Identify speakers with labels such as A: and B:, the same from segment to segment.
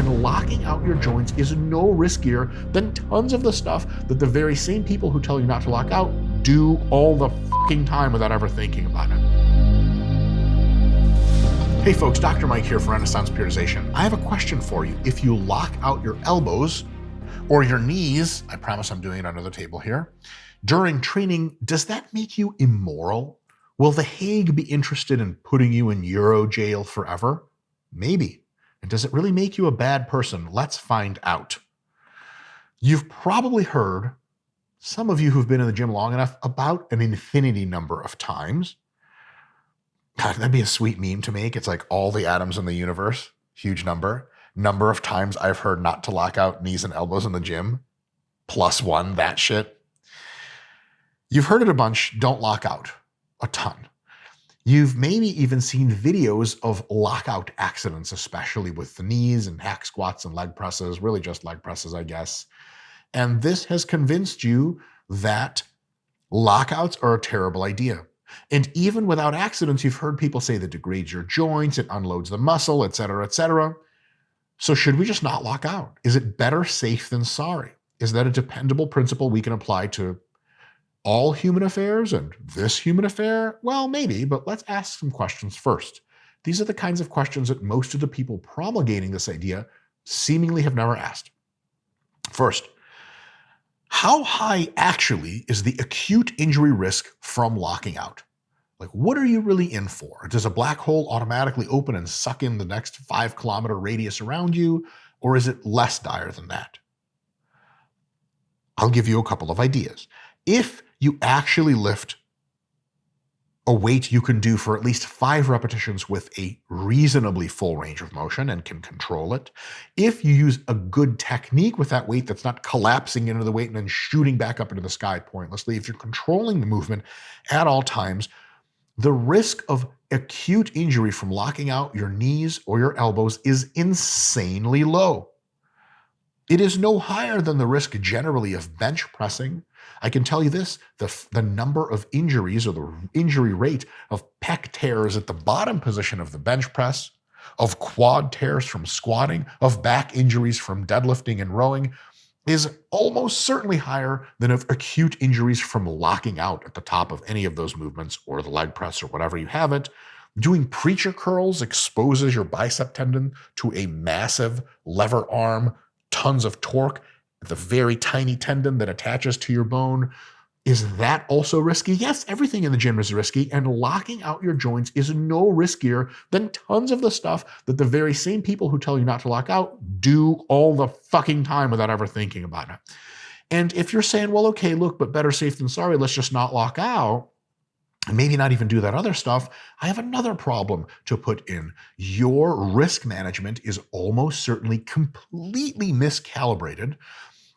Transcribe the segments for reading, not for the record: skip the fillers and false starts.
A: and locking out your joints is no riskier than tons of the stuff that the very same people who tell you not to lock out do all the fucking time without ever thinking about it. Hey folks, Dr. Mike here for Renaissance Periodization. I have a question for you. If you lock out your elbows or your knees, I promise I'm doing it under the table here, during training, does that make you immoral? Will The Hague be interested in putting you in Euro jail forever? Maybe. And does it really make you a bad person? Let's find out. You've probably heard, some of you who've been in the gym long enough, about an infinity number of times. God, that'd be a sweet meme to make. It's like all the atoms in the universe, huge number. Number of times I've heard not to lock out knees and elbows in the gym, +1, that shit. You've heard it a bunch, don't lock out, a ton. You've maybe even seen videos of lockout accidents, especially with the knees and hack squats and leg presses, really just leg presses, I guess. And this has convinced you that lockouts are a terrible idea. And even without accidents, you've heard people say that degrades your joints, it unloads the muscle, et cetera, et cetera. So should we just not lock out? Is it better safe than sorry? Is that a dependable principle we can apply to all human affairs and this human affair? Well, maybe, but let's ask some questions first. These are the kinds of questions that most of the people promulgating this idea seemingly have never asked. First, how high actually is the acute injury risk from locking out? Like, what are you really in for? Does a black hole automatically open and suck in the next 5-kilometer radius around you, or is it less dire than that? I'll give you a couple of ideas. If you actually lift a weight you can do for at least 5 repetitions with a reasonably full range of motion and can control it, if you use a good technique with that weight that's not collapsing into the weight and then shooting back up into the sky pointlessly, if you're controlling the movement at all times, the risk of acute injury from locking out your knees or your elbows is insanely low. It is no higher than the risk generally of bench pressing. I can tell you this, the number of injuries or the injury rate of pec tears at the bottom position of the bench press, of quad tears from squatting, of back injuries from deadlifting and rowing is almost certainly higher than of acute injuries from locking out at the top of any of those movements or the leg press or whatever you have it. Doing preacher curls exposes your bicep tendon to a massive lever arm, tons of torque, the very tiny tendon that attaches to your bone. Is that also risky? Yes, everything in the gym is risky, and locking out your joints is no riskier than tons of the stuff that the very same people who tell you not to lock out do all the fucking time without ever thinking about it. And if you're saying, well, okay, look, but better safe than sorry, let's just not lock out, and maybe not even do that other stuff, I have another problem to put in. Your risk management is almost certainly completely miscalibrated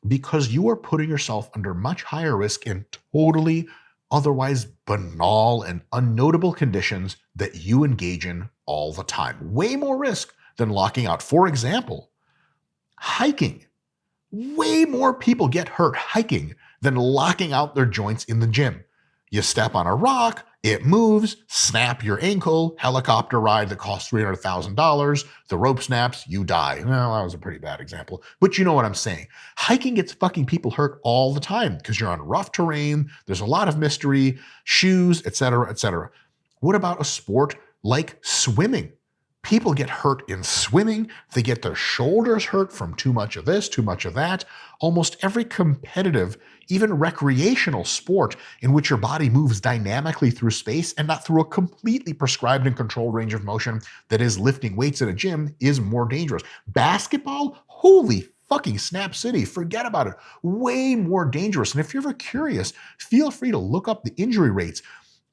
A: because you are putting yourself under much higher risk in totally otherwise banal and unnotable conditions that you engage in all the time. Way more risk than locking out. For example, hiking. Way more people get hurt hiking than locking out their joints in the gym. You step on a rock, it moves, snap your ankle, helicopter ride that costs $300,000, the rope snaps, you die. Well, that was a pretty bad example, but you know what I'm saying. Hiking gets fucking people hurt all the time because you're on rough terrain, there's a lot of mystery, shoes, etc., etc. What about a sport like swimming? People get hurt in swimming. They get their shoulders hurt from too much of this, too much of that. Almost every competitive, even recreational sport in which your body moves dynamically through space and not through a completely prescribed and controlled range of motion that is lifting weights in a gym is more dangerous. Basketball? Holy fucking snap city. Forget about it. Way more dangerous. And if you're ever curious, feel free to look up the injury rates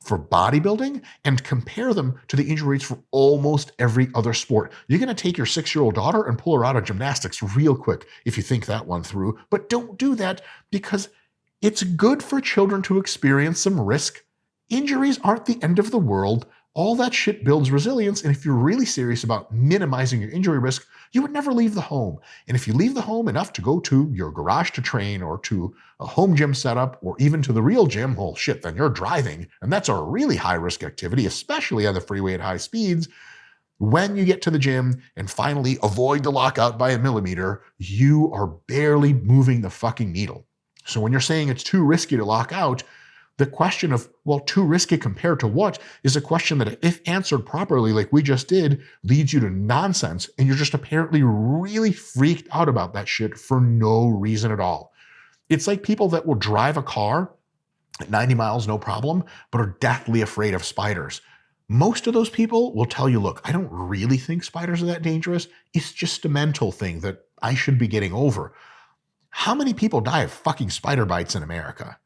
A: for bodybuilding and compare them to the injury rates for almost every other sport. You're going to take your 6-year-old daughter and pull her out of gymnastics real quick if you think that one through, but don't do that because it's good for children to experience some risk. Injuries aren't the end of the world. All that shit builds resilience, and if you're really serious about minimizing your injury risk, you would never leave the home. And if you leave the home enough to go to your garage to train or to a home gym setup or even to the real gym, well, shit, then you're driving, and that's a really high-risk activity, especially on the freeway at high speeds. When you get to the gym and finally avoid the lockout by a millimeter, you are barely moving the fucking needle. So when you're saying it's too risky to lock out, the question of, well, too risky compared to what, is a question that, if answered properly, like we just did, leads you to nonsense. And you're just apparently really freaked out about that shit for no reason at all. It's like people that will drive a car at 90 miles, no problem, but are deathly afraid of spiders. Most of those people will tell you, look, I don't really think spiders are that dangerous. It's just a mental thing that I should be getting over. How many people die of fucking spider bites in America?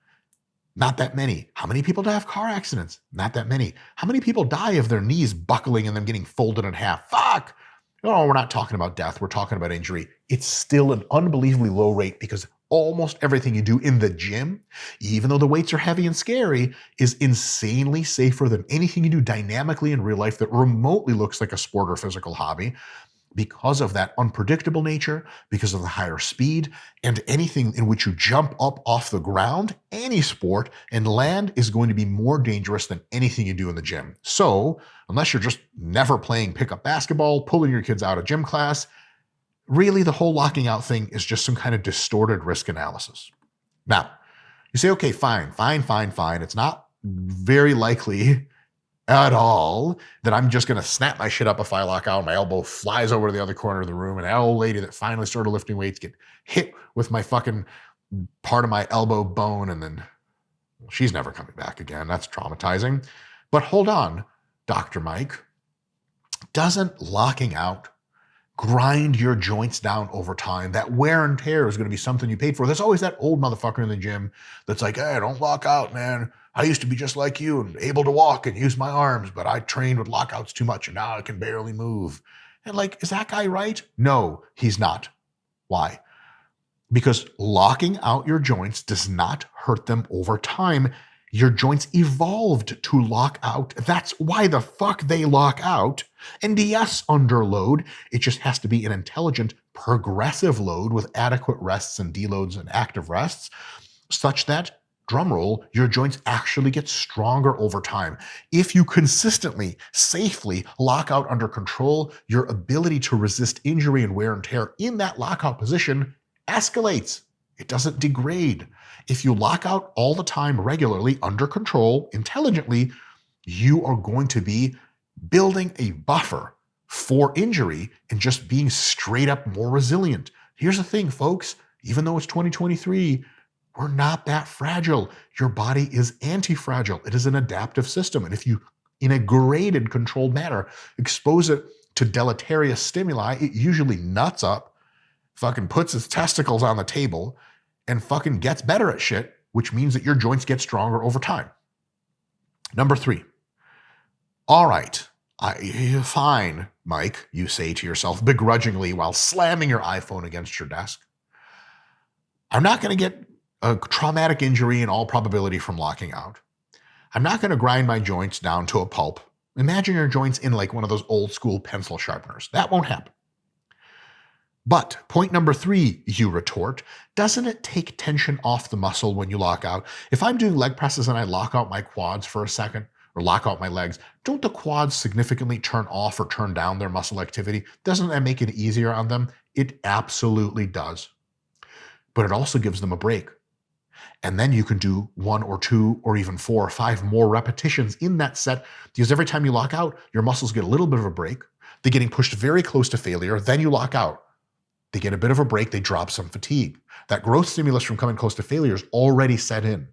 A: Not that many. How many people die of car accidents? Not that many. How many people die of their knees buckling and them getting folded in half? Fuck! No, we're not talking about death. We're talking about injury. It's still an unbelievably low rate because almost everything you do in the gym, even though the weights are heavy and scary, is insanely safer than anything you do dynamically in real life that remotely looks like a sport or physical hobby, because of that unpredictable nature, because of the higher speed, and anything in which you jump up off the ground, any sport, and land is going to be more dangerous than anything you do in the gym. So, unless you're just never playing pickup basketball, pulling your kids out of gym class, really the whole locking out thing is just some kind of distorted risk analysis. Now, you say, okay, fine. It's not very likely at all that I'm just going to snap my shit up if I lock out. My elbow flies over to the other corner of the room, and that old lady that finally started lifting weights get hit with my fucking part of my elbow bone, and then she's never coming back again. That's traumatizing. But hold on, Dr. Mike. Doesn't locking out grind your joints down over time? That wear and tear is going to be something you paid for. There's always that old motherfucker in the gym that's like, hey, don't lock out, man. I used to be just like you and able to walk and use my arms, but I trained with lockouts too much and now I can barely move. And like, is that guy right? No, he's not. Why? Because locking out your joints does not hurt them over time. Your joints evolved to lock out. That's why the fuck they lock out. And yes, under load, it just has to be an intelligent, progressive load with adequate rests and deloads and active rests, such that, drumroll, your joints actually get stronger over time. If you consistently, safely lock out under control, your ability to resist injury and wear and tear in that lockout position escalates. It doesn't degrade. If you lock out all the time, regularly, under control, intelligently, you are going to be building a buffer for injury and just being straight up more resilient. Here's the thing, folks. Even though it's 2023, we're not that fragile. Your body is anti-fragile. It is an adaptive system. And if you, in a graded, controlled manner, expose it to deleterious stimuli, it usually nuts up, fucking puts its testicles on the table, and fucking gets better at shit, which means that your joints get stronger over time. Number 3. All right, fine, Mike, you say to yourself begrudgingly while slamming your iPhone against your desk. I'm not going to get a traumatic injury in all probability from locking out. I'm not going to grind my joints down to a pulp. Imagine your joints in like one of those old school pencil sharpeners. That won't happen. But point number 3, you retort, doesn't it take tension off the muscle when you lock out? If I'm doing leg presses and I lock out my quads for a second, or lock out my legs, don't the quads significantly turn off or turn down their muscle activity? Doesn't that make it easier on them? It absolutely does. But it also gives them a break. And then you can do 1 or 2 or even 4 or 5 more repetitions in that set, because every time you lock out, your muscles get a little bit of a break. They're getting pushed very close to failure. Then you lock out. They get a bit of a break. They drop some fatigue. That growth stimulus from coming close to failure is already set in.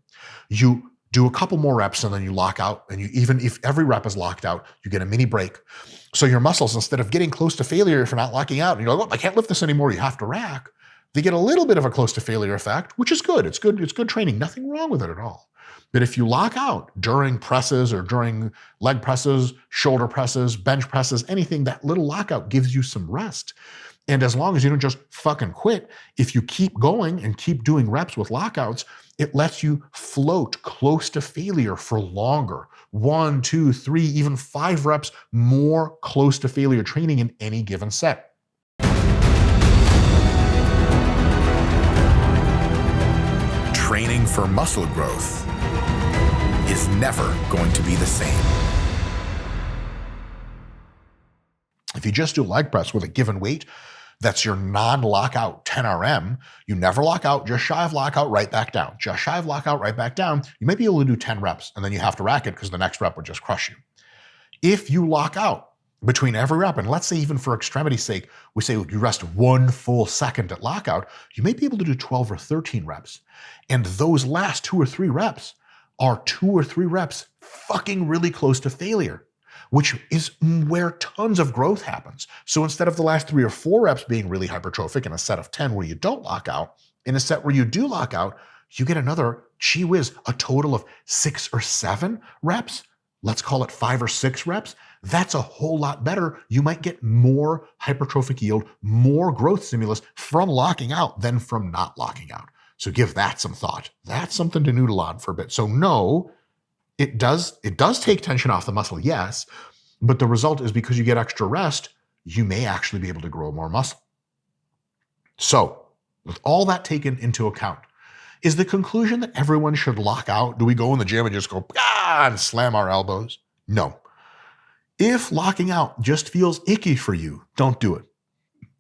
A: You do a couple more reps and then you lock out. And you, even if every rep is locked out, you get a mini break. So your muscles, instead of getting close to failure if you're not locking out, and you're like, oh, I can't lift this anymore, you have to rack. They get a little bit of a close to failure effect, which is good. It's good training. Nothing wrong with it at all. But if you lock out during presses or during leg presses, shoulder presses, bench presses, anything, that little lockout gives you some rest. And as long as you don't just fucking quit, if you keep going and keep doing reps with lockouts, it lets you float close to failure for longer. 1, 2, 3, even 5 reps more close to failure training in any given set.
B: Training for muscle growth is never going to be the same.
A: If you just do leg press with a given weight, that's your non-lockout 10 RM. You never lock out, just shy of lockout, right back down. Just shy of lockout, right back down. You might be able to do 10 reps, and then you have to rack it because the next rep would just crush you. If you lock out between every rep, and let's say even for extremity's sake, we say you rest 1 full second at lockout, you may be able to do 12 or 13 reps. And those last 2 or 3 reps are 2 or 3 reps fucking really close to failure, which is where tons of growth happens. So instead of the last 3 or 4 reps being really hypertrophic in a set of 10 where you don't lock out, in a set where you do lock out, you get another, gee whiz, a total of 6 or 7 reps. Let's call it 5 or 6 reps. That's a whole lot better. You might get more hypertrophic yield, more growth stimulus from locking out than from not locking out. So give that some thought. That's something to noodle on for a bit. So no, it does take tension off the muscle, yes, but the result is because you get extra rest, you may actually be able to grow more muscle. So with all that taken into account, is the conclusion that everyone should lock out? Do we go in the gym and just go, and slam our elbows? No. If locking out just feels icky for you, don't do it.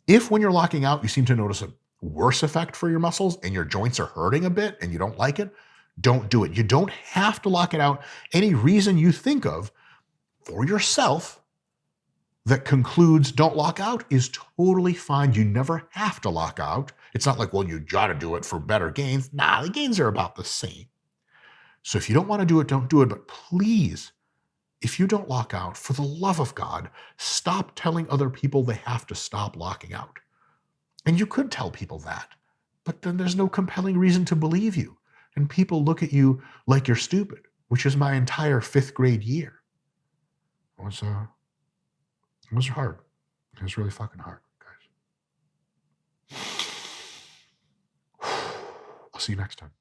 A: If when you're locking out, you seem to notice a worse effect for your muscles and your joints are hurting a bit and you don't like it, don't do it. You don't have to lock it out. Any reason you think of for yourself that concludes don't lock out is totally fine. You never have to lock out. It's not like, well, you got to do it for better gains. Nah, the gains are about the same. So if you don't want to do it, don't do it. But please, if you don't lock out, for the love of God, stop telling other people they have to stop locking out. And you could tell people that, but then there's no compelling reason to believe you. And people look at you like you're stupid, which is my entire 5th grade year. It was hard. It was really fucking hard, guys. I'll see you next time.